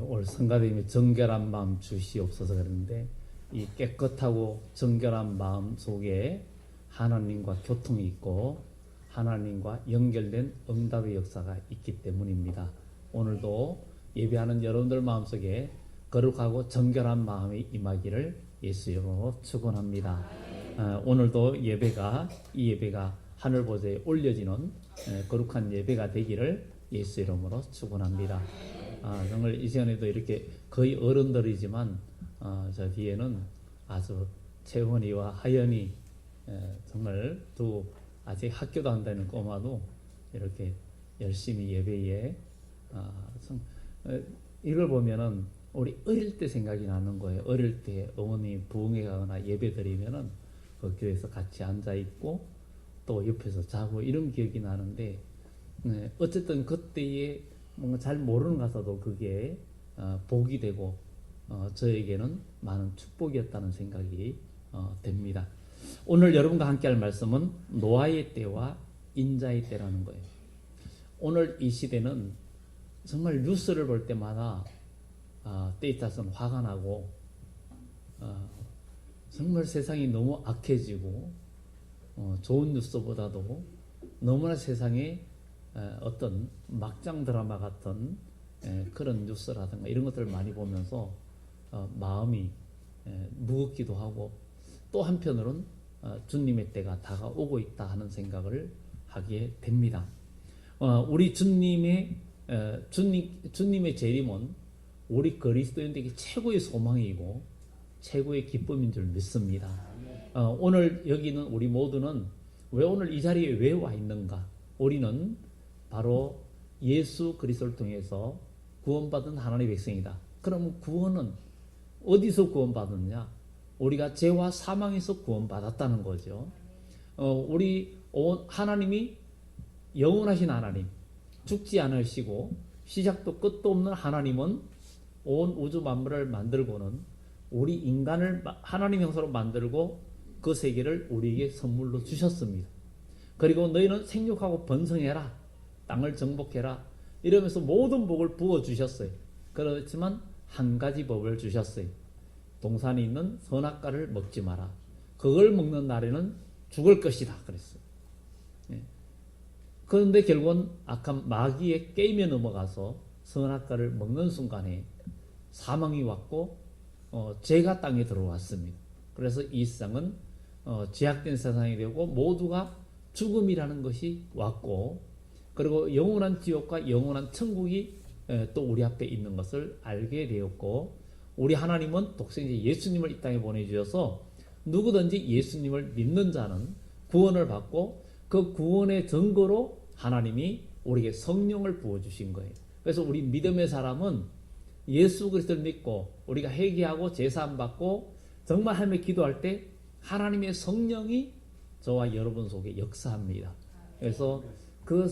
올 성가대님이 정결한 마음 주시옵소서 그랬는데, 이 깨끗하고 정결한 마음 속에 하나님과 교통이 있고 하나님과 연결된 응답의 역사가 있기 때문입니다. 오늘도 예배하는 여러분들 마음속에 거룩하고 정결한 마음이 임하기를 예수 이름으로 축원합니다. 오늘도 이 예배가 하늘 보좌에 올려지는 거룩한 예배가 되기를 예수 이름으로 축원합니다. 정말 이 시간에도 이렇게 거의 어른들이지만 저 뒤에는 아주 채원이와 하연이 정말 두 아직 학교도 안 다니는 꼬마도 이렇게 열심히 예배에 이걸 보면은 우리 어릴 때 생각이 나는 거예요. 어릴 때 어머니 부흥회 가거나 예배 드리면은 그 교회에서 같이 앉아 있고 또 옆에서 자고 이런 기억이 나는데, 어쨌든 그때에 뭔가 잘 모르는 가서도 그게 복이 되고 저에게는 많은 축복이었다는 생각이 됩니다. 오늘 여러분과 함께 할 말씀은 노아의 때와 인자의 때라는 거예요. 오늘 이 시대는 정말 뉴스를 볼 때마다 때에 따라서는 화가 나고 정말 세상이 너무 악해지고 좋은 뉴스보다도 너무나 세상에 어떤 막장 드라마 같은 그런 뉴스라든가 이런 것들을 많이 보면서 마음이 무겁기도 하고, 또 한편으로는 주님의 때가 다가오고 있다 하는 생각을 하게 됩니다. 우리 주님의 재림은 우리 그리스도인들에게 최고의 소망이고 최고의 기쁨인 줄 믿습니다. 오늘 여기는 우리 모두는 왜 오늘 이 자리에 왜 와 있는가? 우리는 바로 예수 그리스도를 통해서 구원받은 하나님의 백성이다. 그럼 구원은 어디서 구원받았냐? 우리가 죄와 사망에서 구원받았다는 거죠. 하나님이 영원하신 하나님, 죽지 않으시고 시작도 끝도 없는 하나님은 온 우주 만물을 만들고는 우리 인간을 하나님 형상으로 만들고 그 세계를 우리에게 선물로 주셨습니다. 그리고 너희는 생육하고 번성해라, 땅을 정복해라 이러면서 모든 복을 부어주셨어요. 그렇지만 한 가지 법을 주셨어요. 동산에 있는 선악과를 먹지 마라. 그걸 먹는 날에는 죽을 것이다 그랬어요. 그런데 결국은 악한 마귀의 게임에 넘어가서 선악과를 먹는 순간에 사망이 왔고 죄가 땅에 들어왔습니다. 그래서 이 세상은 죄악된 세상이 되고 모두가 죽음이라는 것이 왔고, 그리고 영원한 지옥과 영원한 천국이 또 우리 앞에 있는 것을 알게 되었고, 우리 하나님은 독생자 예수님을 이 땅에 보내주셔서 누구든지 예수님을 믿는 자는 구원을 받고, 그 구원의 증거로 하나님이 우리에게 성령을 부어주신 거예요. 그래서 우리 믿음의 사람은 예수 그리스도를 믿고 우리가 회개하고 제사함 받고 정말 하나님께 기도할 때 하나님의 성령이 저와 여러분 속에 역사합니다. 그래서 그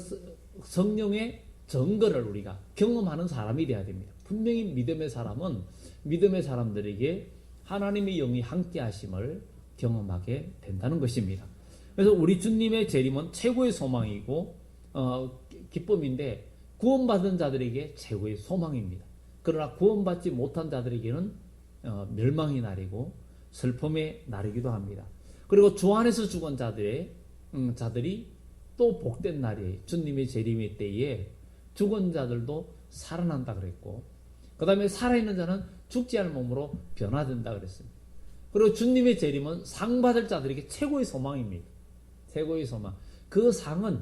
성령의 증거를 우리가 경험하는 사람이 되어야 됩니다. 분명히 믿음의 사람은 믿음의 사람들에게 하나님의 영이 함께 하심을 경험하게 된다는 것입니다. 그래서 우리 주님의 재림은 최고의 소망이고 기쁨인데, 구원받은 자들에게 최고의 소망입니다. 그러나 구원받지 못한 자들에게는 멸망의 날이고 슬픔의 날이기도 합니다. 그리고 주 안에서 죽은 자들이 또 복된 날이에요. 주님의 재림의 때에 죽은 자들도 살아난다 그랬고, 그 다음에 살아있는 자는 죽지 않을 몸으로 변화된다 그랬습니다. 그리고 주님의 재림은 상 받을 자들에게 최고의 소망입니다. 최고의 소망. 그 상은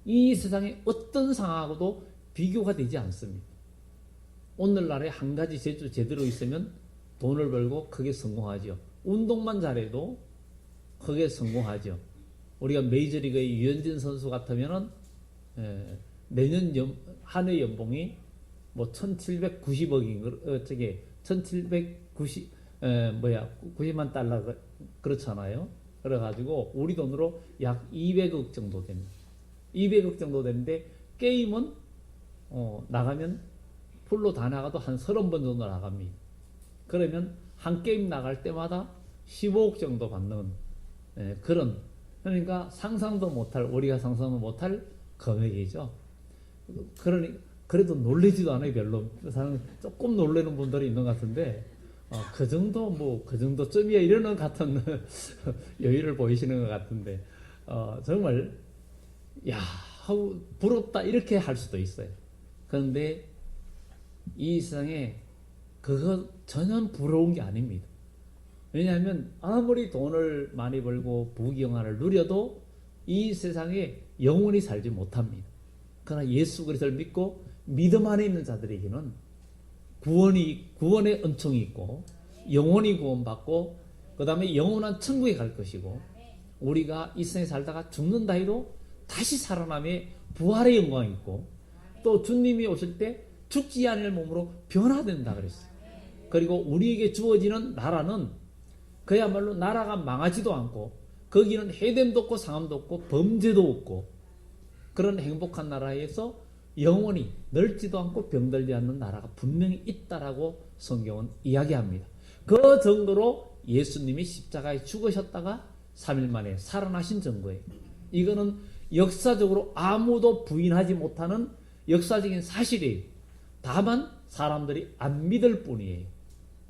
이 세상의 어떤 상하고도 비교가 되지 않습니다. 오늘날에 한 가지 제대로 있으면 돈을 벌고 크게 성공하죠. 운동만 잘해도 크게 성공하죠. 우리가 메이저리그의 유현진 선수 같으면은 내년 한 해 연봉이 뭐 1790억인 90만 달러 그렇잖아요. 그래가지고 우리 돈으로 약 200억 정도 됩니다. 200억 정도 되는데, 게임은 나가면 풀로 다 나가도 한 30번 정도 나갑니다. 그러면 한 게임 나갈 때마다 15억 정도 받는 그런, 그러니까 우리가 상상도 못할 금액이죠. 그러니 그래도 놀라지도 않아요. 별로. 사람 조금 놀라는 분들이 있는 것 같은데 그 정도 그 정도쯤이야 이러는 같은 여유를 보이시는 것 같은데 정말 야 부럽다 이렇게 할 수도 있어요. 그런데 이 세상에 그거 전혀 부러운 게 아닙니다. 왜냐하면 아무리 돈을 많이 벌고 부귀영화를 누려도 이 세상에 영원히 살지 못합니다. 그러나 예수 그리스도를 믿고 믿음 안에 있는 자들에게는 구원의 은총이 있고 영원히 구원받고 그 다음에 영원한 천국에 갈 것이고 우리가 이 세상에 살다가 죽는다 해도 다시 살아남의 부활의 영광이 있고 또 주님이 오실 때 죽지 않을 몸으로 변화된다 그랬어요. 그리고 우리에게 주어지는 나라는 그야말로 나라가 망하지도 않고 거기는 해됨도 없고 상함도 없고 범죄도 없고 그런 행복한 나라에서 영원히 늙지도 않고 병들지 않는 나라가 분명히 있다라고 성경은 이야기합니다. 그 정도로 예수님이 십자가에 죽으셨다가 3일 만에 살아나신 증거예요. 이거는 역사적으로 아무도 부인하지 못하는 역사적인 사실이에요. 다만 사람들이 안 믿을 뿐이에요.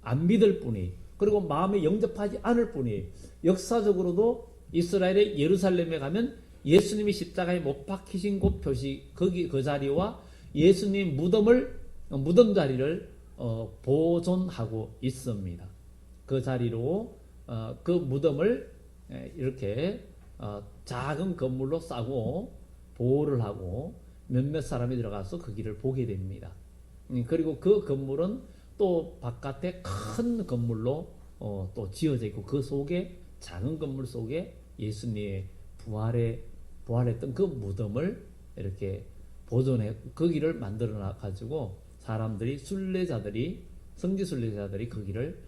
안 믿을 뿐이에요. 그리고 마음에 영접하지 않을 뿐이에요. 역사적으로도 이스라엘의 예루살렘에 가면 예수님이 십자가에 못 박히신 곳 표시 거기 그 자리와 예수님 무덤 자리를 보존하고 있습니다. 그 자리로 그 무덤을 이렇게 작은 건물로 싸고 보호를 하고 몇몇 사람이 들어가서 그 길을 보게 됩니다. 그리고 그 건물은 또 바깥에 큰 건물로 또 지어져 있고 그 속에 작은 건물 속에 예수님의 부활했던 그 무덤을 이렇게 보존해 거기를 만들어 가지고 사람들이 성지 순례자들이 거기를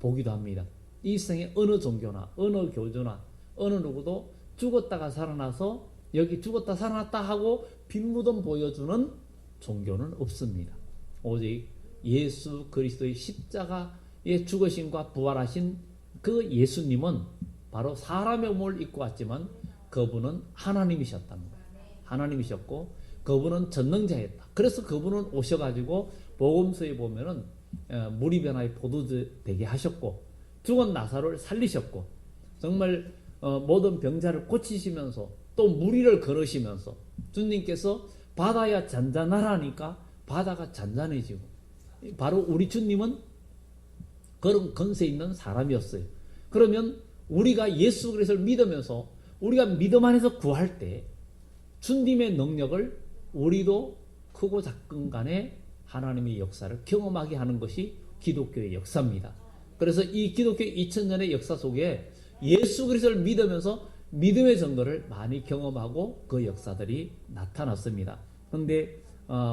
보기도 합니다. 이 세상에 어느 종교나 어느 교주나 어느 누구도 죽었다가 살아나서 여기 죽었다 살아났다 하고 빈무덤 보여주는 종교는 없습니다. 오직 예수 그리스도의 십자가의 죽으심과 부활하신 그 예수님은 바로 사람의 몸을 입고 왔지만 그분은 하나님이셨답니다. 하나님이셨고 그분은 전능자였다. 그래서 그분은 오셔가지고 복음서에 보면은 물이 변화의 포도주 되게 하셨고 죽은 나사로를 살리셨고 정말 모든 병자를 고치시면서 또 무리를 걸으시면서 주님께서 바다야 잔잔하라니까 바다가 잔잔해지고 바로 우리 주님은 그런 건세 있는 사람이었어요. 그러면 우리가 예수 그리스도를 믿으면서 우리가 믿음 안에서 구할 때 주님의 능력을 우리도 크고 작은 간에 하나님의 역사를 경험하게 하는 것이 기독교의 역사입니다. 그래서 이 기독교 2000년의 역사 속에 예수 그리스도를 믿으면서 믿음의 증거를 많이 경험하고 그 역사들이 나타났습니다. 그런데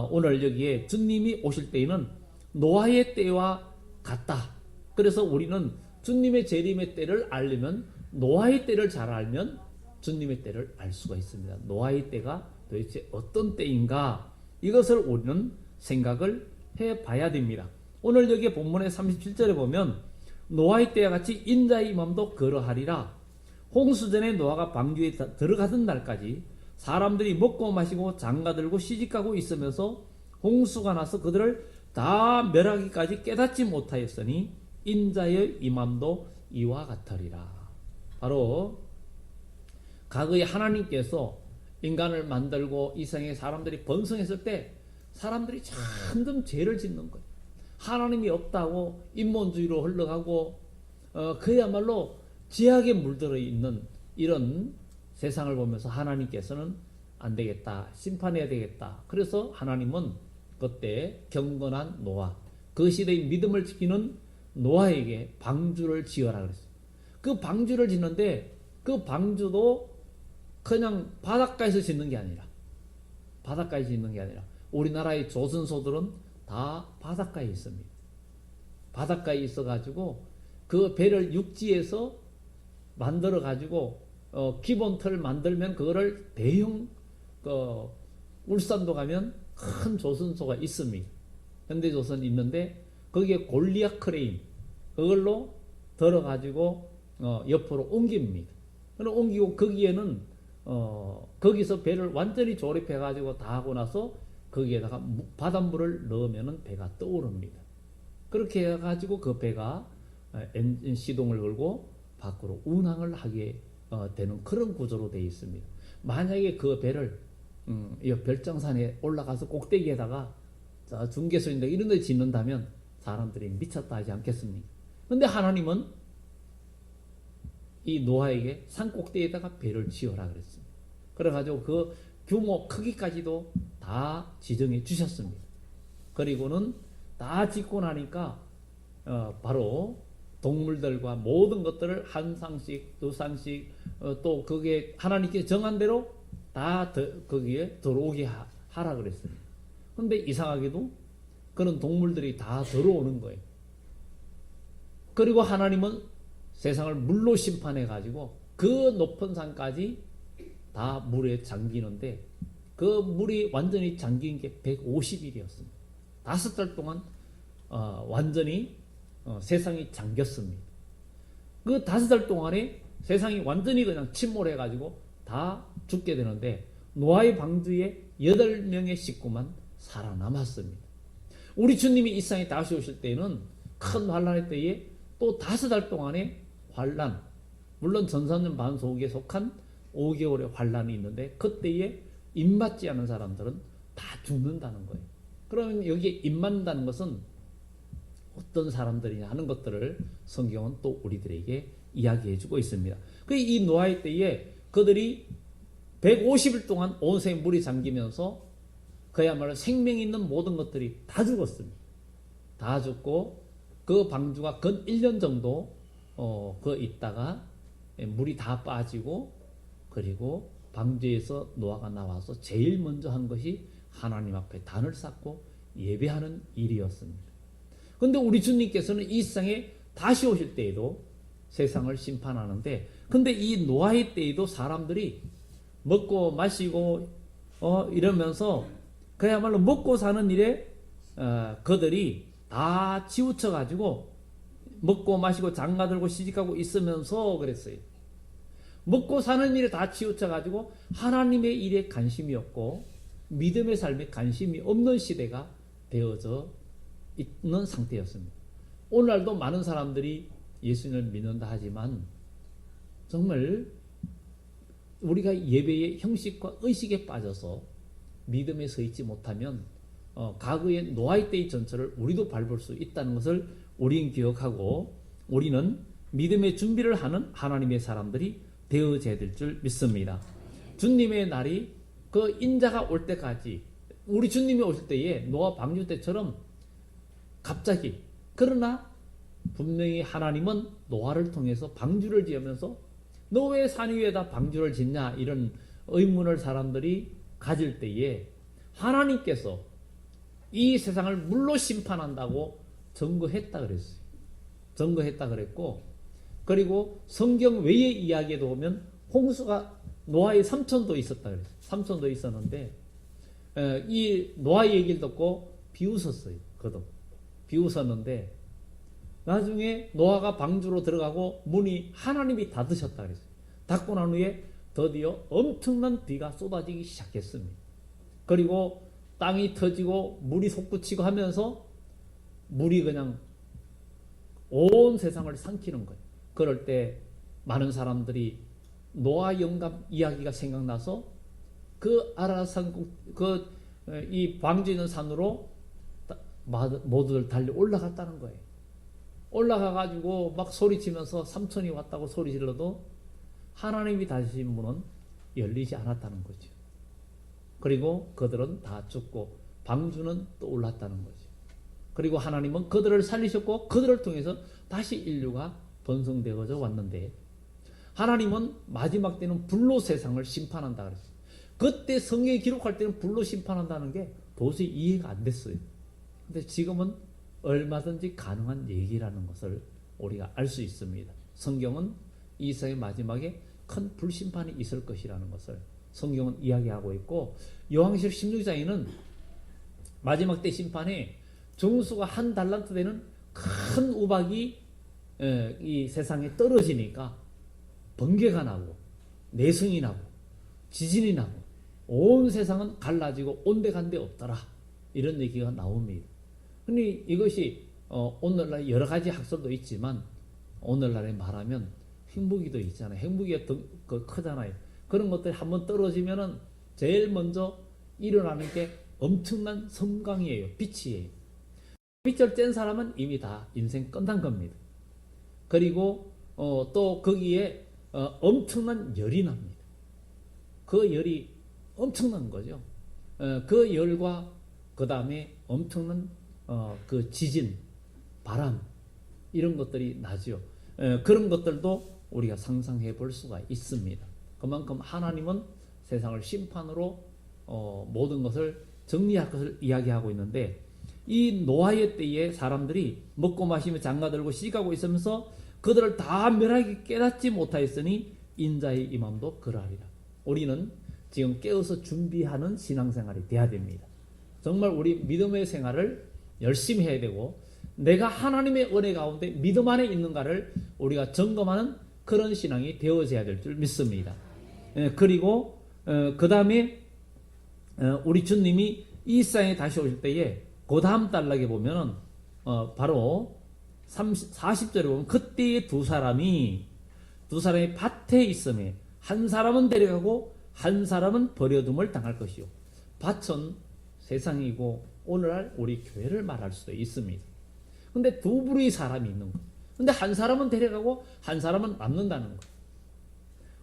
오늘 여기에 주님이 오실 때에는 노아의 때와 같다. 그래서 우리는 주님의 재림의 때를 알려면 노아의 때를 잘 알면 주님의 때를 알 수가 있습니다. 노아의 때가 도대체 어떤 때인가 이것을 우리는 생각을 해봐야 됩니다. 오늘 여기 본문의 37절에 보면 노아의 때와 같이 인자의 임함도 그러하리라. 홍수전에 노아가 방주에 들어가던 날까지 사람들이 먹고 마시고 장가들고 시집가고 있으면서 홍수가 나서 그들을 다 멸하기까지 깨닫지 못하였으니 인자의 임함도 이와 같으리라. 바로 과거에 하나님께서 인간을 만들고 이 세상에 사람들이 번성했을 때 사람들이 점점 죄를 짓는 거예요. 하나님이 없다고 인본주의로 흘러가고 그야말로 죄악에 물들어 있는 이런 세상을 보면서 하나님께서는 안 되겠다, 심판해야 되겠다. 그래서 하나님은 그때 경건한 노아, 그 시대의 믿음을 지키는 노아에게 방주를 지어라 그랬어요. 그 방주를 짓는데 그 방주도 그냥 바닷가에서 짓는 게 아니라 우리나라의 조선소들은 다 바닷가에 있습니다. 바닷가에 있어가지고 그 배를 육지에서 만들어가지고 기본 틀 만들면 그거를 대형 울산도 가면 큰 조선소가 있습니다. 현대조선이 있는데 거기에 골리앗 크레인 그걸로 들어가지고 옆으로 옮깁니다. 옮기고 거기에는 거기서 배를 완전히 조립해가지고 다 하고 나서 거기에다가 바닷물을 넣으면 배가 떠오릅니다. 그렇게 해가지고 그 배가 엔진 시동을 걸고 밖으로 운항을 하게 되는 그런 구조로 되어 있습니다. 만약에 그 배를 이 별장산에 올라가서 꼭대기에다가 중계소인데 이런 데 짓는다면 사람들이 미쳤다 하지 않겠습니까? 근데 하나님은 이 노아에게 산 꼭대기에다가 배를 지어라 그랬습니다. 그래가지고 그 규모 크기까지도 다 지정해 주셨습니다. 그리고는 다 짓고 나니까 바로 동물들과 모든 것들을 한 쌍씩 두 쌍씩 또 그게 하나님께 정한 대로 다 거기에 들어오게 하라 그랬습니다. 근데 이상하게도 그런 동물들이 다 들어오는 거예요. 그리고 하나님은 세상을 물로 심판해 가지고 그 높은 산까지 다 물에 잠기는데 그 물이 완전히 잠긴 게 150일이었습니다. 5달 동안 완전히 세상이 잠겼습니다. 그 5달 동안에 세상이 완전히 그냥 침몰해 가지고 다 죽게 되는데 노아의 방주에 8명의 식구만 살아남았습니다. 우리 주님이 이 세상에 다시 오실 때에는 큰 환란의 때에 또 5달 동안의 환란, 물론 전산년 반소국에 속한 5개월의 환란이 있는데 그때에 입맞지 않은 사람들은 다 죽는다는 거예요. 그러면 여기에 입맞는다는 것은 어떤 사람들이냐 하는 것들을 성경은 또 우리들에게 이야기해 주고 있습니다. 이 노아의 때에 그들이 150일 동안 온 세상에 물이 잠기면서 그야말로 생명 있는 모든 것들이 다 죽었습니다. 다 죽고 그 방주가 근 1년 정도 그 있다가 물이 다 빠지고 그리고 방주에서 노아가 나와서 제일 먼저 한 것이 하나님 앞에 단을 쌓고 예배하는 일이었습니다. 그런데 우리 주님께서는 이 세상에 다시 오실 때에도 세상을 심판하는데 근데 이 노아의 때에도 사람들이 먹고 마시고 이러면서 그야말로 먹고 사는 일에 그들이 다 치우쳐 가지고 먹고 마시고 장가 들고 시집가고 있으면서 그랬어요. 먹고 사는 일에 다 치우쳐 가지고 하나님의 일에 관심이 없고 믿음의 삶에 관심이 없는 시대가 되어져 있는 상태였습니다. 오늘날도 많은 사람들이 예수님을 믿는다 하지만 정말 우리가 예배의 형식과 의식에 빠져서 믿음에 서 있지 못하면 과거의 노아의 때의 전철을 우리도 밟을 수 있다는 것을 우리는 기억하고 우리는 믿음의 준비를 하는 하나님의 사람들이 되어져야 될 줄 믿습니다. 주님의 날이 그 인자가 올 때까지 우리 주님이 오실 때에 노아 방주 때처럼 갑자기 그러나 분명히 하나님은 노아를 통해서 방주를 지으면서 너 왜 산 위에다 방주를 짓냐 이런 의문을 사람들이 가질 때에 하나님께서 이 세상을 물로 심판한다고 증거했다 그랬어요. 증거했다 그랬고 그리고 성경 외의 이야기에도 보면 홍수가 노아의 삼촌도 있었다 그랬어요. 삼촌도 있었는데 이 노아의 얘기를 듣고 비웃었어요. 그도 비웃었는데 나중에 노아가 방주로 들어가고 문이 하나님이 닫으셨다 그랬어요. 닫고 난 후에 드디어 엄청난 비가 쏟아지기 시작했습니다. 그리고 땅이 터지고 물이 솟구치고 하면서 물이 그냥 온 세상을 삼키는 거예요. 그럴 때 많은 사람들이 노아 영감 이야기가 생각나서 그 아라산 이 방주 있는 산으로 모두들 달려 올라갔다는 거예요. 올라가가지고 막 소리치면서 삼촌이 왔다고 소리 질러도 하나님이 닫으신 문은 열리지 않았다는 거죠. 그리고 그들은 다 죽고 방주는 또 올랐다는 거죠. 그리고 하나님은 그들을 살리셨고 그들을 통해서 다시 인류가 번성되어져 왔는데 하나님은 마지막 때는 불로 세상을 심판한다 그랬어요. 그때 성경에 기록할 때는 불로 심판한다는 게 도저히 이해가 안 됐어요. 근데 지금은 얼마든지 가능한 얘기라는 것을 우리가 알 수 있습니다. 성경은 이 세상의 마지막에 큰 불심판이 있을 것이라는 것을 성경은 이야기하고 있고 요한계시록 16장에는 마지막 때 심판에 정수가 한 달란트 되는 큰 우박이 이 세상에 떨어지니까 번개가 나고 내성이 나고 지진이 나고 온 세상은 갈라지고 온데간데 없더라. 이런 얘기가 나옵니다. 근데 이것이 오늘날 여러 가지 학설도 있지만 오늘날에 말하면 핵무기도 있잖아요. 핵무기가 더 크잖아요. 그런 것들이 한번 떨어지면은 제일 먼저 일어나는 게 엄청난 섬광이에요. 빛이에요. 빛을 쬐는 사람은 이미 다 인생 끝난 겁니다. 그리고 또 거기에 엄청난 열이 납니다. 그 열이 엄청난 거죠. 그 열과 그 다음에 엄청난 그 지진, 바람 이런 것들이 나죠. 그런 것들도 우리가 상상해 볼 수가 있습니다. 그만큼 하나님은 세상을 심판으로 모든 것을 정리할 것을 이야기하고 있는데, 이 노아의 때에 사람들이 먹고 마시며 장가들고 시가고 있으면서 그들을 다 멸하게 깨닫지 못하였으니 인자의 임함도 그러하리라. 우리는 지금 깨어서 준비하는 신앙생활이 돼야 됩니다. 정말 우리 믿음의 생활을 열심히 해야 되고, 내가 하나님의 은혜 가운데 믿음 안에 있는가를 우리가 점검하는 그런 신앙이 되어져야 될 줄 믿습니다. 그리고 그 다음에 우리 주님이 이 세상에 다시 오실 때에 그 다음 단락에 보면은 바로 40절에 보면 그때의 두 사람이 밭에 있음에 한 사람은 데려가고 한 사람은 버려둠을 당할 것이요. 밭은 세상이고 오늘날 우리 교회를 말할 수도 있습니다. 근데 두 부류의 사람이 있는 거예요. 근데 한 사람은 데려가고 한 사람은 남는다는 거예요.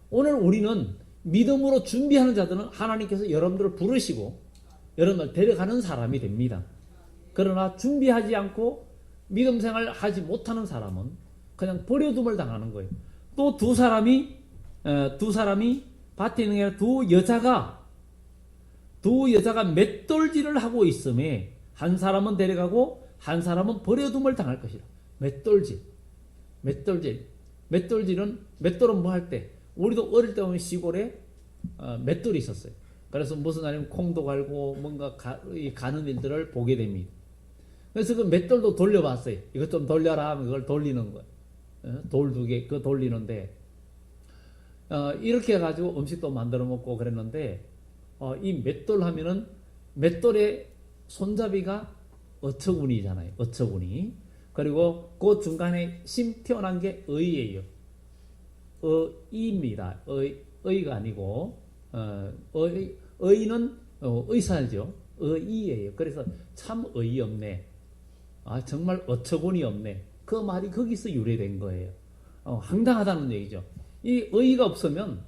오늘 우리는 믿음으로 준비하는 자들은 하나님께서 여러분들을 부르시고 여러분들 데려가는 사람이 됩니다. 그러나 준비하지 않고 믿음 생활 하지 못하는 사람은 그냥 버려둠을 당하는 거예요. 또 두 사람이 밭에 있는 게 아니라 두 여자가 맷돌질을 하고 있음에 한 사람은 데려가고 한 사람은 버려둠을 당할 것이라. 맷돌질은 뭐 할 때, 우리도 어릴 때 보면 시골에 맷돌이 있었어요. 그래서 무슨 날이면 콩도 갈고 뭔가 가는 일들을 보게 됩니다. 그래서 그 맷돌도 돌려봤어요. 이것 좀 돌려라 하면 그걸 돌리는 거예요. 돌 2개 그거 돌리는데 이렇게 해가지고 음식도 만들어 먹고 그랬는데, 이 맷돌 하면은 맷돌의 손잡이가 어처구니잖아요. 어처구니. 그리고 그 중간에 심 튀어나온 게 의예요. 의입니다. 의가 아니고 의는 의사죠. 의예요. 그래서 참 의없네. 정말 어처구니 없네. 그 말이 거기서 유래된 거예요. 황당하다는 얘기죠. 이 의가 없으면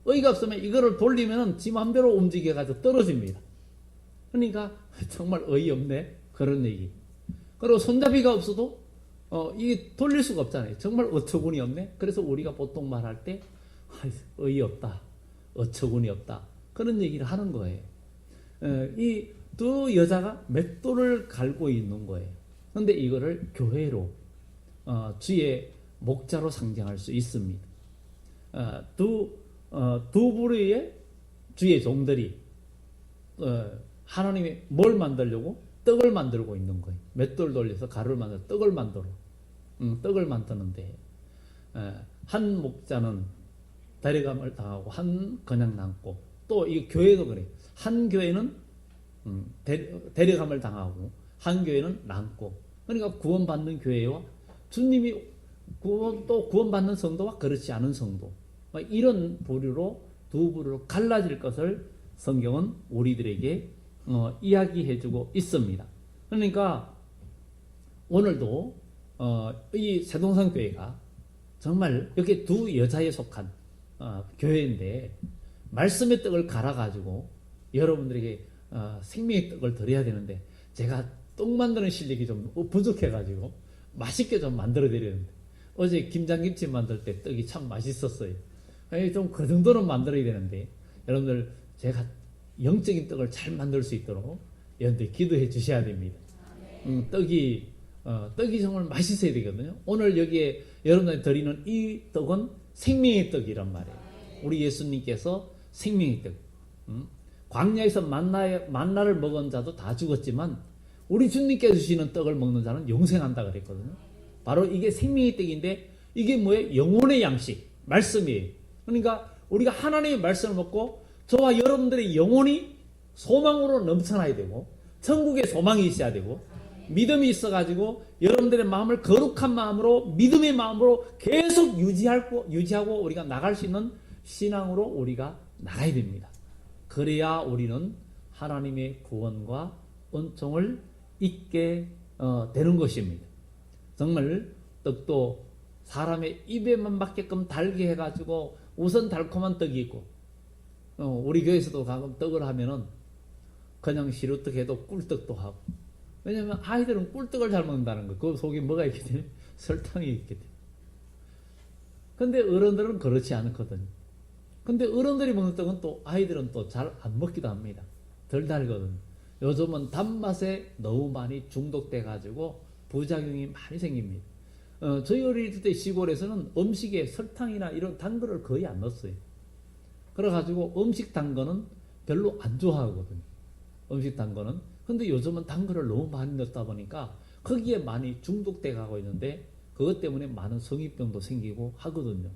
이거를 돌리면 지 마음대로 움직여가지고 떨어집니다. 그러니까 정말 어이없네. 그런 얘기. 그리고 손잡이가 없어도 이게 돌릴 수가 없잖아요. 정말 어처구니 없네. 그래서 우리가 보통 말할 때 어이없다, 어처구니 없다, 그런 얘기를 하는 거예요. 이 두 여자가 맷돌을 갈고 있는 거예요. 그런데 이거를 교회로 주의 목자로 상징할 수 있습니다. 두 부류의 주의 종들이 하나님이 뭘 만들려고? 떡을 만들고 있는 거예요. 맷돌 돌려서 가루를 만들어 떡을 만드는데 한 목자는 데려감을 당하고 한 그냥 남고, 또 이 교회도 그래요. 한 교회는 데려감을 당하고 한 교회는 남고. 그러니까 구원받는 교회와 주님이 구원받는 성도와 그렇지 않은 성도, 이런 부류로 두 부류로 갈라질 것을 성경은 우리들에게 이야기해주고 있습니다. 그러니까 오늘도 이 세동산 교회가 정말 이렇게 두 여자에 속한 교회인데, 말씀의 떡을 갈아가지고 여러분들에게 생명의 떡을 드려야 되는데, 제가 떡 만드는 실력이 좀 부족해가지고 맛있게 좀 만들어 드리는데, 어제 김장김치 만들 때 떡이 참 맛있었어요. 좀 그 정도는 만들어야 되는데, 여러분들 제가 영적인 떡을 잘 만들 수 있도록 여러분들 기도해 주셔야 됩니다. 떡이 정말 맛있어야 되거든요. 오늘 여기에 여러분들이 드리는 이 떡은 생명의 떡이란 말이에요. 우리 예수님께서 생명의 떡, 광야에서 만나를 먹은 자도 다 죽었지만 우리 주님께서 주시는 떡을 먹는 자는 영생한다 그랬거든요. 바로 이게 생명의 떡인데, 이게 뭐예요? 영혼의 양식, 말씀이에요. 그러니까 우리가 하나님의 말씀을 먹고 저와 여러분들의 영혼이 소망으로 넘쳐나야 되고 천국에 소망이 있어야 되고 믿음이 있어가지고 여러분들의 마음을 거룩한 마음으로 믿음의 마음으로 계속 유지하고 우리가 나갈 수 있는 신앙으로 우리가 나가야 됩니다. 그래야 우리는 하나님의 구원과 은총을 잊게 되는 것입니다. 정말 떡도 사람의 입에만 맞게끔 달게 해가지고 우선 달콤한 떡이 있고 우리 교회에서도 가끔 떡을 하면은 그냥 시루떡 해도 꿀떡도 하고, 왜냐하면 아이들은 꿀떡을 잘 먹는다는 거. 그 속에 뭐가 있기 때문에 설탕이 있기 때문에. 근데 어른들은 그렇지 않거든요. 근데 어른들이 먹는 떡은 또 아이들은 또 잘 안 먹기도 합니다. 덜 달거든요. 요즘은 단맛에 너무 많이 중독돼 가지고 부작용이 많이 생깁니다. 저희 어릴 때 시골에서는 음식에 설탕이나 이런 단 거를 거의 안 넣었어요. 그래가지고 음식 단 거는 별로 안 좋아하거든요. 음식 단 거는. 근데 요즘은 단 거를 너무 많이 넣다 보니까 거기에 많이 중독돼 가고 있는데 그것 때문에 많은 성인병도 생기고 하거든요.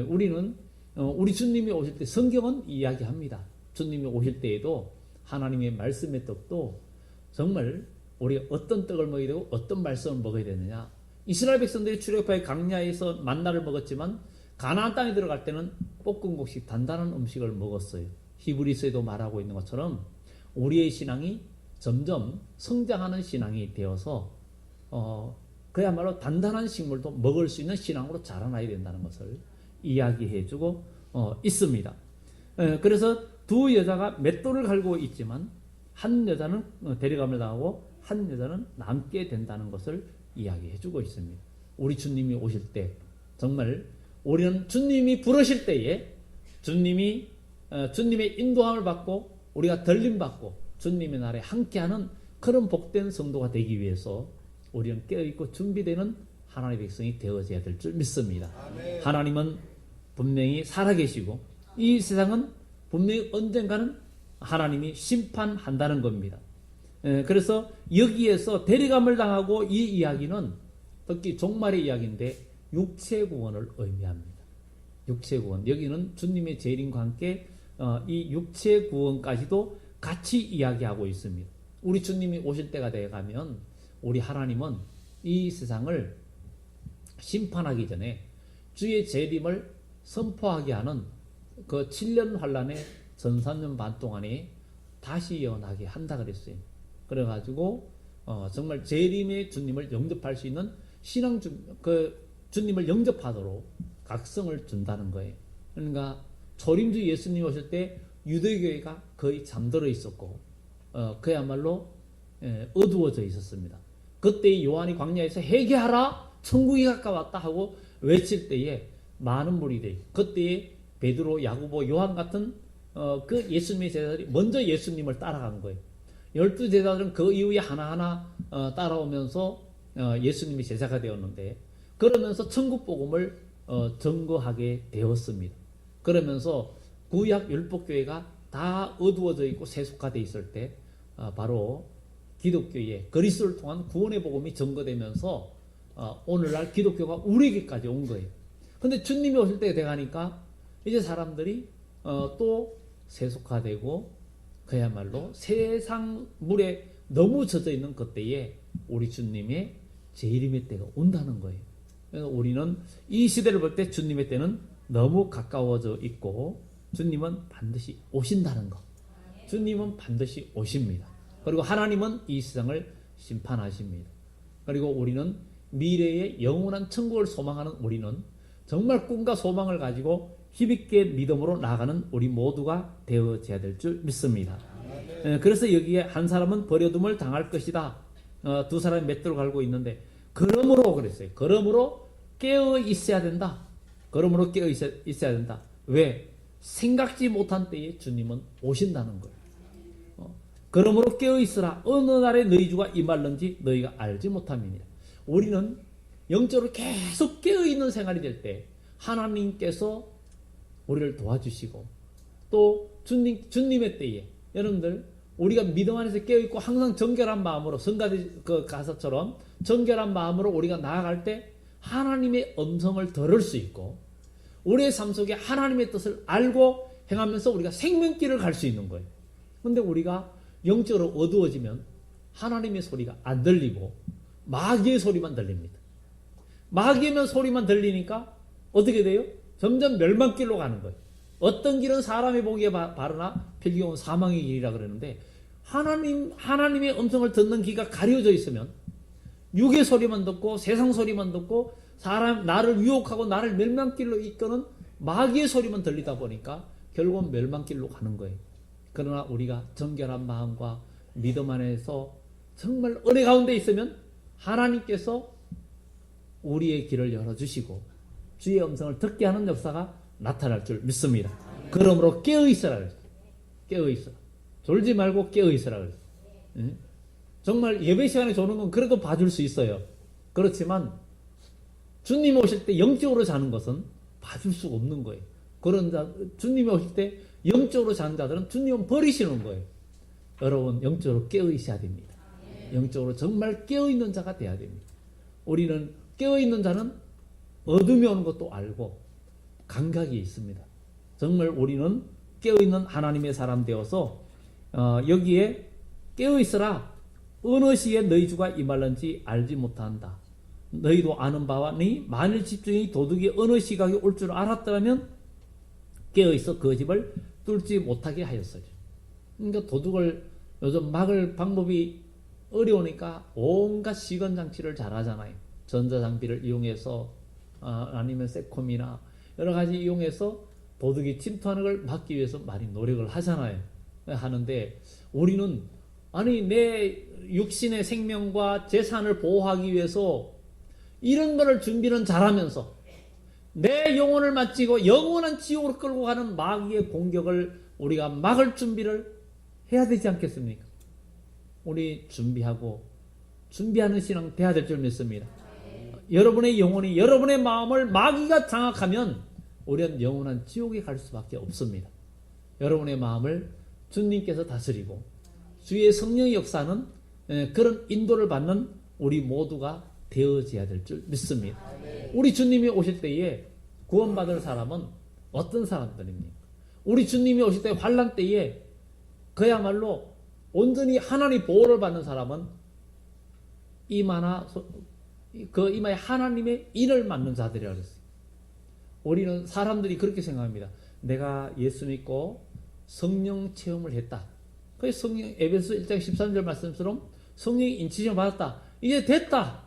우리는 우리 주님이 오실 때 성경은 이야기합니다. 주님이 오실 때에도 하나님의 말씀의 떡도 정말 우리가 어떤 떡을 먹어야 되고 어떤 말씀을 먹어야 되느냐. 이스라엘 백성들이 출애굽의 광야에서 만나를 먹었지만 가나안 땅에 들어갈 때는 볶음국식 단단한 음식을 먹었어요. 히브리서에도 말하고 있는 것처럼 우리의 신앙이 점점 성장하는 신앙이 되어서 그야말로 단단한 식물도 먹을 수 있는 신앙으로 자라나야 된다는 것을 이야기해주고 있습니다. 그래서 두 여자가 맷돌을 갈고 있지만 한 여자는 데려감을 당하고 한 여자는 남게 된다는 것을 이야기해주고 있습니다. 우리 주님이 오실 때 정말 우리는 주님이 부르실 때에 주님의 인도함을 받고 우리가 들림받고 주님의 날에 함께하는 그런 복된 성도가 되기 위해서 우리는 깨어있고 준비되는 하나님의 백성이 되어져야 될 줄 믿습니다. 아멘. 하나님은 분명히 살아계시고 이 세상은 분명히 언젠가는 하나님이 심판한다는 겁니다. 그래서 여기에서 대리감을 당하고 이 이야기는 특히 종말의 이야기인데 육체 구원을 의미합니다. 육체 구원. 여기는 주님의 재림과 함께 이 육체 구원까지도 같이 이야기하고 있습니다. 우리 주님이 오실 때가 되어가면 우리 하나님은 이 세상을 심판하기 전에 주의 재림을 선포하게 하는 그 7년 환란의 전 3년 반 동안에 다시 예언하게 한다 그랬어요. 그래가지고 정말 재림의 주님을 영접할 수 있는 신앙 주님을 영접하도록 각성을 준다는 거예요. 그러니까 초림주 예수님 오실 때 유대교회가 거의 잠들어 있었고 그야말로 어두워져 있었습니다. 그때 요한이 광야에서 회개하라 천국이 가까웠다 하고 외칠 때에 많은 무리들이 그때에 베드로, 야고보, 요한 같은 그 예수님의 제자들이 먼저 예수님을 따라간 거예요. 12 제자들은 그 이후에 하나하나 따라오면서 예수님의 제자가 되었는데 그러면서 천국 복음을 증거하게 되었습니다. 그러면서 구약 율법교회가 다 어두워져 있고 세속화되어 있을 때 바로 기독교의 그리스도를 통한 구원의 복음이 증거되면서 오늘날 기독교가 우리에게까지 온 거예요. 근데 주님이 오실 때가 돼가니까 이제 사람들이 또 세속화되고 그야말로 세상 물에 너무 젖어 있는 그때에 우리 주님의 재림의 때가 온다는 거예요. 그래서 우리는 이 시대를 볼 때 주님의 때는 너무 가까워져 있고 주님은 반드시 오신다는 것. 주님은 반드시 오십니다. 그리고 하나님은 이 세상을 심판하십니다. 그리고 우리는 미래의 영원한 천국을 소망하는 우리는 정말 꿈과 소망을 가지고 힘있게 믿음으로 나아가는 우리 모두가 되어져야 될 줄 믿습니다. 그래서 여기에 한 사람은 버려둠을 당할 것이다. 두 사람이 맷돌을 갈고 있는데 그러므로 그랬어요. 그러므로 깨어 있어야 된다. 그러므로 깨어 있어야 된다. 왜? 생각지 못한 때에 주님은 오신다는 거예요. 그러므로 깨어 있으라. 어느 날에 너희 주가 임할는지 너희가 알지 못함이니라. 우리는 영적으로 계속 깨어 있는 생활이 될 때 하나님께서 우리를 도와주시고 또 주님의 때에 여러분들 우리가 믿음 안에서 깨어있고 항상 정결한 마음으로 성가대 그 가사처럼 정결한 마음으로 우리가 나아갈 때 하나님의 음성을 들을 수 있고 우리의 삶 속에 하나님의 뜻을 알고 행하면서 우리가 생명길을 갈 수 있는 거예요. 근데 우리가 영적으로 어두워지면 하나님의 소리가 안 들리고 마귀의 소리만 들립니다. 마귀의 소리만 들리니까 어떻게 돼요? 점점 멸망길로 가는 거예요. 어떤 길은 사람이 보기에 바르나 필경은 사망의 길이라 그러는데 하나님의 음성을 듣는 귀가 가려져 있으면 육의 소리만 듣고 세상 소리만 듣고 나를 유혹하고 나를 멸망길로 이끄는 마귀의 소리만 들리다 보니까 결국은 멸망길로 가는 거예요. 그러나 우리가 정결한 마음과 믿음 안에서 정말 은혜 가운데 있으면 하나님께서 우리의 길을 열어주시고 주의 음성을 듣게 하는 역사가 나타날 줄 믿습니다. 그러므로 깨어있으라 그랬어요. 깨어있으라. 졸지 말고 깨어있으라 그랬어요. 정말 예배 시간에 조는 건 그래도 봐줄 수 있어요. 그렇지만 주님 오실 때 영적으로 자는 것은 봐줄 수가 없는 거예요. 그런 주님이 오실 때 영적으로 자는 자들은 주님은 버리시는 거예요. 여러분 영적으로 깨어있어야 됩니다. 영적으로 정말 깨어있는 자가 돼야 됩니다. 우리는 깨어있는 자는 어둠이 오는 것도 알고 감각이 있습니다. 정말 우리는 깨어있는 하나님의 사람 되어서 여기에 깨어있으라. 어느 시에 너희 주가 임할는지 알지 못한다. 너희도 아는 바와니 만일 집중이 도둑이 어느 시각에 올 줄 알았더라면 깨어있어 그 집을 뚫지 못하게 하였어요. 그러니까 도둑을 요즘 막을 방법이 어려우니까 온갖 시건장치를 잘 하잖아요. 전자장비를 이용해서 아니면 세콤이나 여러 가지 이용해서 도둑이 침투하는 걸 막기 위해서 많이 노력을 하잖아요. 하는데 우리는 내 육신의 생명과 재산을 보호하기 위해서 이런 거를 준비는 잘하면서 내 영혼을 마치고 영원한 지옥으로 끌고 가는 마귀의 공격을 우리가 막을 준비를 해야 되지 않겠습니까? 우리 준비하는 신앙 돼야 될 줄 믿습니다. 여러분의 영혼이 여러분의 마음을 마귀가 장악하면 우리는 영원한 지옥에 갈 수밖에 없습니다. 여러분의 마음을 주님께서 다스리고 주의 성령의 역사는 그런 인도를 받는 우리 모두가 되어져야 될 줄 믿습니다. 우리 주님이 오실 때에 구원받을 사람은 어떤 사람들입니까? 우리 주님이 오실 때 환난 때에 그야말로 온전히 하나님 보호를 받는 사람은 그 이마에 하나님의 인을 맞는 자들이라고 했어요. 우리는 사람들이 그렇게 생각합니다. 내가 예수 믿고 성령 체험을 했다. 그래서 에베소 1장 13절 말씀처럼 성령의 인치심을 받았다. 이제 됐다.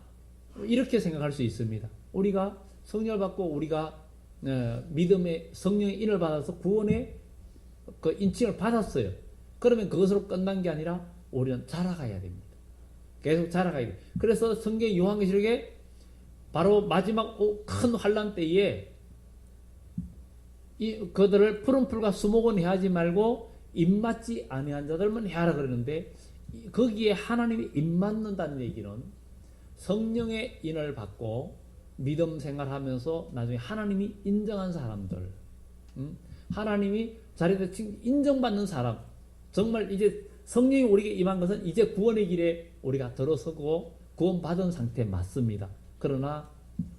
이렇게 생각할 수 있습니다. 우리가 성령을 받고 우리가 믿음의 성령의 인을 받아서 구원의 그 인칭을 받았어요. 그러면 그것으로 끝난 게 아니라 우리는 자라가야 됩니다. 계속 자라가야 돼요. 그래서 성경 요한계시록에 바로 마지막 큰 환난 때에 그들을 푸른 풀과 수목원 해하지 말고 입맞지 아니한 자들만 해하라 그러는데 거기에 하나님이 입맞는다는 얘기는 성령의 인을 받고 믿음 생활하면서 나중에 하나님이 인정한 사람들, 하나님이 자리에 인정받는 사람, 정말 이제 성령이 우리에게 임한 것은 이제 구원의 길에 우리가 들어서고 구원받은 상태 맞습니다. 그러나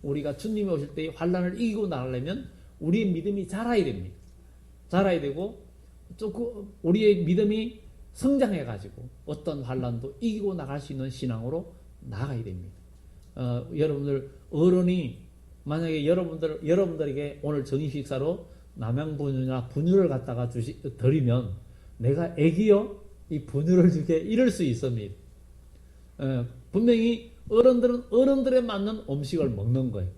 우리가 주님이 오실 때 환난을 이기고 나가려면 우리의 믿음이 자라야 됩니다. 자라야 되고 우리의 믿음이 성장해 가지고 어떤 환난도 이기고 나갈 수 있는 신앙으로 나가야 됩니다. 여러분들 어른이 만약에 여러분들에게 오늘 정의 식사로 남양분유나 분유를 갖다가 드리면 내가 애기요 이 분유를 주게 이럴 수 있습니다. 분명히 어른들은 어른들에 맞는 음식을 먹는 거예요.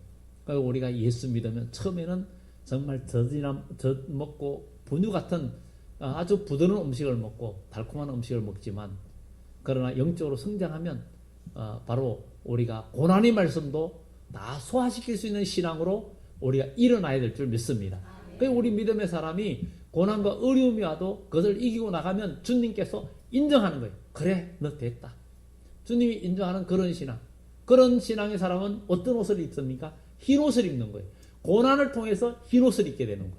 그러니까 우리가 예수 믿으면 처음에는 정말 젖 먹고 분유 같은 아주 부드러운 음식을 먹고 달콤한 음식을 먹지만 그러나 영적으로 성장하면 바로 우리가 고난의 말씀도 다 소화시킬 수 있는 신앙으로 우리가 일어나야 될 줄 믿습니다. 그래서 우리 믿음의 사람이 고난과 어려움이 와도 그것을 이기고 나가면 주님께서 인정하는 거예요. 그래, 너 됐다. 주님이 인정하는 그런 신앙. 그런 신앙의 사람은 어떤 옷을 입습니까? 흰 옷을 입는 거예요. 고난을 통해서 흰 옷을 입게 되는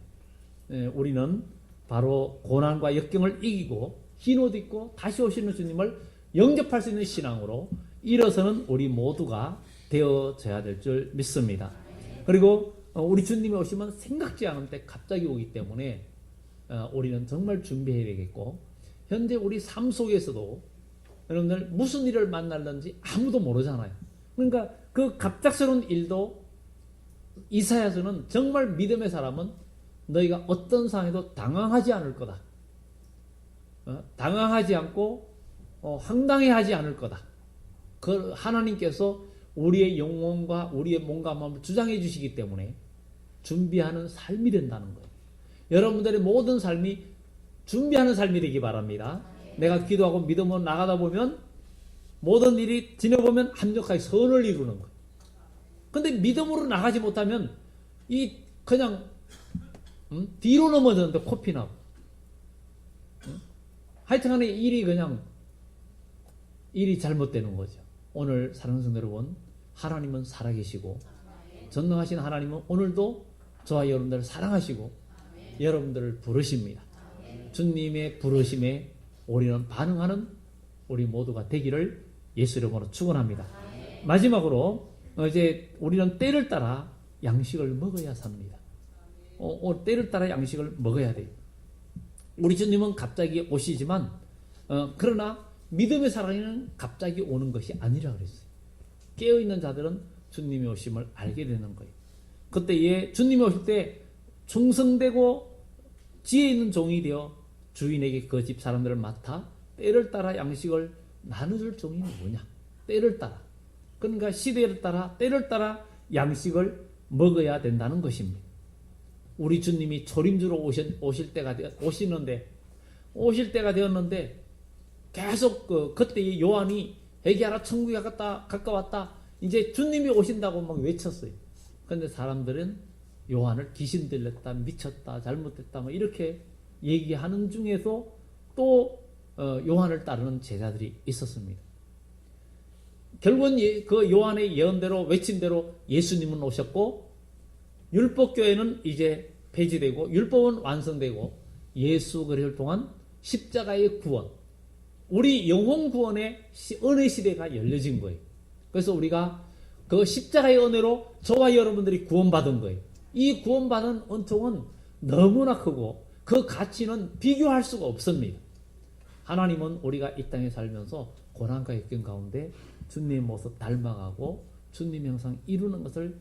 거예요. 우리는 바로 고난과 역경을 이기고 흰 옷 입고 다시 오시는 주님을 영접할 수 있는 신앙으로 일어서는 우리 모두가 되어져야 될 줄 믿습니다. 그리고 우리 주님이 오시면 생각지 않은 때 갑자기 오기 때문에 우리는 정말 준비해야 되겠고, 현재 우리 삶 속에서도 여러분들 무슨 일을 만날는지 아무도 모르잖아요. 그러니까 그 갑작스러운 일도 이사야서는 정말 믿음의 사람은 너희가 어떤 상황에도 당황하지 않을 거다. 당황하지 않고 황당해하지 않을 거다. 그 하나님께서 우리의 영혼과 우리의 몸과 마음을 주장해 주시기 때문에 준비하는 삶이 된다는 거예요. 여러분들의 모든 삶이 준비하는 삶이 되기 바랍니다. 내가 기도하고 믿음으로 나가다 보면 모든 일이 지내보면 합력하게 선을 이루는 거예요. 근데 믿음으로 나가지 못하면 그냥 뒤로 넘어졌는데 코피 나고 하여튼간에 일이 잘못되는 거죠. 오늘 사랑하는 성도 여러분, 하나님은 살아계시고 전능하신 하나님은 오늘도 저와 여러분들을 사랑하시고 여러분들을 부르십니다. 주님의 부르심에 우리는 반응하는 우리 모두가 되기를 예수 이름으로 축원합니다. 마지막으로 이제 우리는 때를 따라 양식을 먹어야 삽니다. 때를 따라 양식을 먹어야 돼요. 우리 주님은 갑자기 오시지만 그러나 믿음의 사랑은 갑자기 오는 것이 아니라 그랬어요. 깨어있는 자들은 주님의 오심을 알게 되는 거예요. 그때에 주님이 오실 때 충성되고 지혜 있는 종이 되어 주인에게 그 집 사람들을 맡아 때를 따라 양식을 나눠줄 종이 누구냐? 때를 따라. 그러니까 시대를 따라 때를 따라 양식을 먹어야 된다는 것입니다. 우리 주님이 초림주로 오실 때가 되었는데 계속 그때의 요한이 회개하라 천국이 가까웠다. 이제 주님이 오신다고 막 외쳤어요. 그런데 사람들은 요한을 귀신 들렸다, 미쳤다, 잘못됐다, 뭐 이렇게 얘기하는 중에서 또 요한을 따르는 제자들이 있었습니다. 결국은 그 요한의 예언대로 외친 대로 예수님은 오셨고 율법교회는 이제 폐지되고 율법은 완성되고 예수 그리스도 동안 십자가의 구원, 우리 영혼 구원의 은혜 시대가 열려진 거예요. 그래서 우리가 그 십자가의 은혜로 저와 여러분들이 구원받은 거예요. 이 구원받은 은총은 너무나 크고 그 가치는 비교할 수가 없습니다. 하나님은 우리가 이 땅에 살면서 고난과 역경 가운데 주님의 모습 닮아가고 주님 형상 이루는 것을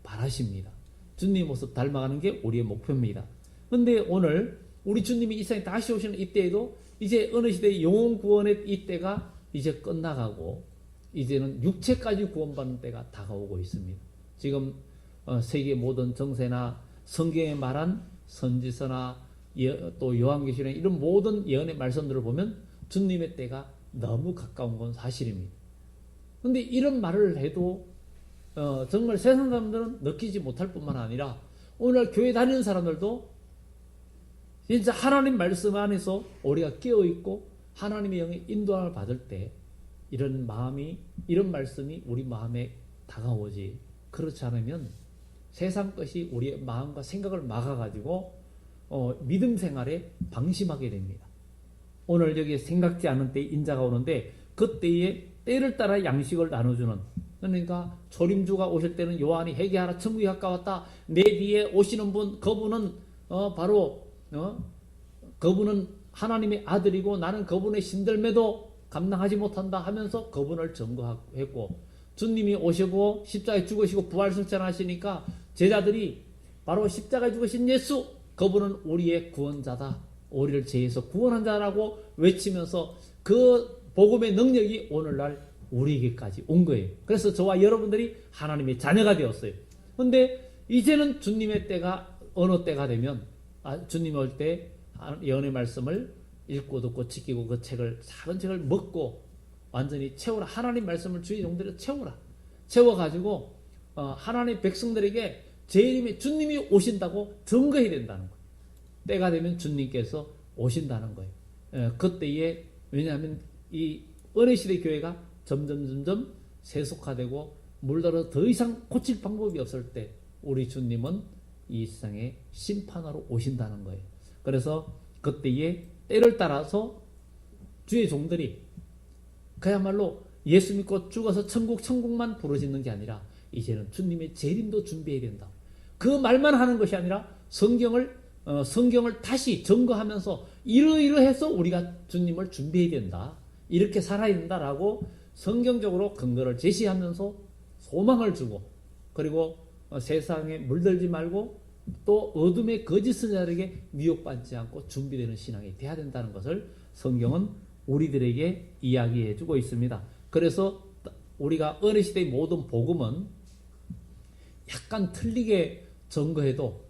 바라십니다. 주님의 모습 닮아가는 게 우리의 목표입니다. 그런데 오늘 우리 주님이 이 세상에 다시 오시는 이때에도 이제 어느 시대의 영혼 구원의 이때가 이제 끝나가고 이제는 육체까지 구원받는 때가 다가오고 있습니다. 지금 세계 모든 정세나 성경에 말한 선지서나 또 요한계시록 이런 모든 예언의 말씀들을 보면 주님의 때가 너무 가까운 건 사실입니다. 그런데 이런 말을 해도 정말 세상 사람들은 느끼지 못할 뿐만 아니라 오늘 교회 다니는 사람들도 진짜 하나님 말씀 안에서 우리가 깨어있고 하나님의 영의 인도함을 받을 때 이런 말씀이 우리 마음에 다가오지, 그렇지 않으면 세상 것이 우리의 마음과 생각을 막아가지고 믿음 생활에 방심하게 됩니다. 오늘 여기 생각지 않은 때에 인자가 오는데 그때에 때를 따라 양식을 나눠주는, 그러니까 초림주가 오실 때는 요한이 회개하라 천국이 가까웠다, 내 뒤에 오시는 분 그분은 바로 그분은 하나님의 아들이고 나는 그분의 신들매도 감당하지 못한다 하면서 그분을 증거했고, 주님이 오시고 십자가에 죽으시고 부활승천하시니까 제자들이 바로 십자가에 죽으신 예수, 그분은 우리의 구원자다, 우리를 죄에서 구원한 자라고 외치면서 그 복음의 능력이 오늘날 우리에게까지 온 거예요. 그래서 저와 여러분들이 하나님의 자녀가 되었어요. 그런데 이제는 주님의 때가 어느 때가 되면 주님이 올 때 예언의 말씀을 읽고 듣고 지키고 그 작은 책을 먹고 완전히 채우라. 하나님 말씀을 주의 종들에 채우라. 채워가지고 하나님 백성들에게 주님이 오신다고 증거해야 된다는 거예요. 때가 되면 주님께서 오신다는 거예요. 그때에, 왜냐하면 이 은혜시대 교회가 점점 세속화되고 물들어 더 이상 고칠 방법이 없을 때 우리 주님은 이 세상에 심판하러 오신다는 거예요. 그래서 그때에 때를 따라서 주의 종들이 그야말로 예수 믿고 죽어서 천국만 부르짖는 게 아니라 이제는 주님의 재림도 준비해야 된다. 그 말만 하는 것이 아니라 성경을 성경을 다시 점거하면서 이러이러해서 우리가 주님을 준비해야 된다. 이렇게 살아야 된다라고 성경적으로 근거를 제시하면서 소망을 주고 그리고 세상에 물들지 말고 또 어둠의 거짓 선자들에게 미혹받지 않고 준비되는 신앙이 돼야 된다는 것을 성경은 우리들에게 이야기해 주고 있습니다. 그래서 우리가 어느 시대의 모든 복음은 약간 틀리게 증거해도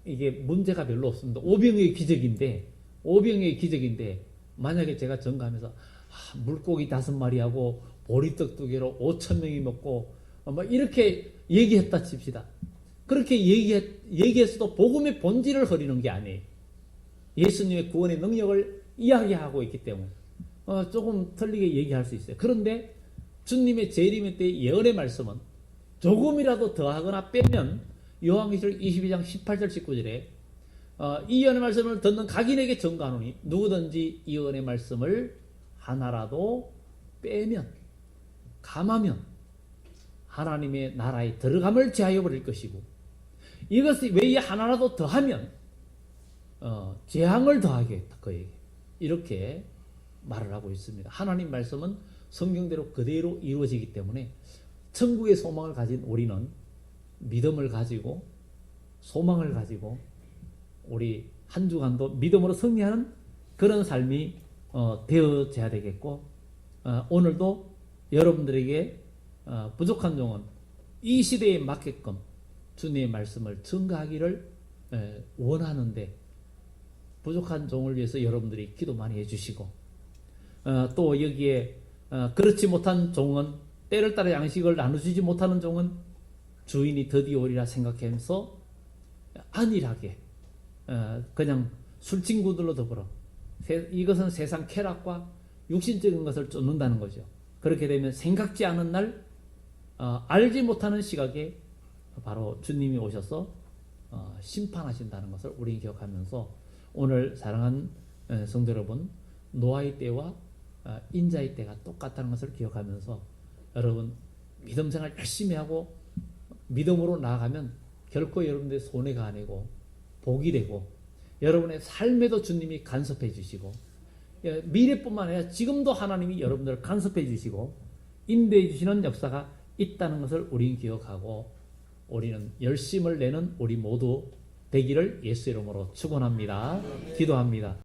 이게 문제가 별로 없습니다. 오병의 기적인데 만약에 제가 증거하면서 물고기 5마리하고 보리떡 2개로 5,000명이 먹고 이렇게 얘기했다 칩시다. 그렇게 얘기했어도 복음의 본질을 흐리는 게 아니에요. 예수님의 구원의 능력을 이야기하고 있기 때문에 조금 틀리게 얘기할 수 있어요. 그런데 주님의 재림의 때 예언의 말씀은 조금이라도 더하거나 빼면 요한계시록 22장 18절 19절에 이 예언의 말씀을 듣는 각인에게 증거하노니 누구든지 이 예언의 말씀을 하나라도 빼면 감하면 하나님의 나라에 들어감을 제하여 버릴 것이고 이것이 왜 하나라도 더하면 재앙을 더하겠다 그에게 이렇게 말을 하고 있습니다. 하나님 말씀은 성경대로 그대로 이루어지기 때문에 천국의 소망을 가진 우리는 믿음을 가지고 소망을 가지고 우리 한 주간도 믿음으로 승리하는 그런 삶이 되어져야 되겠고 오늘도 여러분들에게 부족한 종은 이 시대에 맞게끔 주님의 말씀을 증거하기를 원하는데 부족한 종을 위해서 여러분들이 기도 많이 해주시고 또 여기에 그렇지 못한 종은 때를 따라 양식을 나눠주지 못하는 종은 주인이 드디어 오리라 생각하면서 안일하게 그냥 술친구들로 더불어 이것은 세상 쾌락과 육신적인 것을 쫓는다는 거죠. 그렇게 되면 생각지 않은 날 알지 못하는 시각에 바로 주님이 오셔서 심판하신다는 것을 우리 기억하면서 오늘 사랑하는 성도 여러분 노아의 때와 인자의 때가 똑같다는 것을 기억하면서 여러분 믿음 생활 열심히 하고 믿음으로 나아가면 결코 여러분들의 손해가 아니고 복이 되고 여러분의 삶에도 주님이 간섭해 주시고 미래뿐만 아니라 지금도 하나님이 여러분들을 간섭해 주시고 인도해 주시는 역사가 있다는 것을 우리는 기억하고 우리는 열심을 내는 우리 모두 되기를 예수 이름으로 축원합니다. 기도합니다.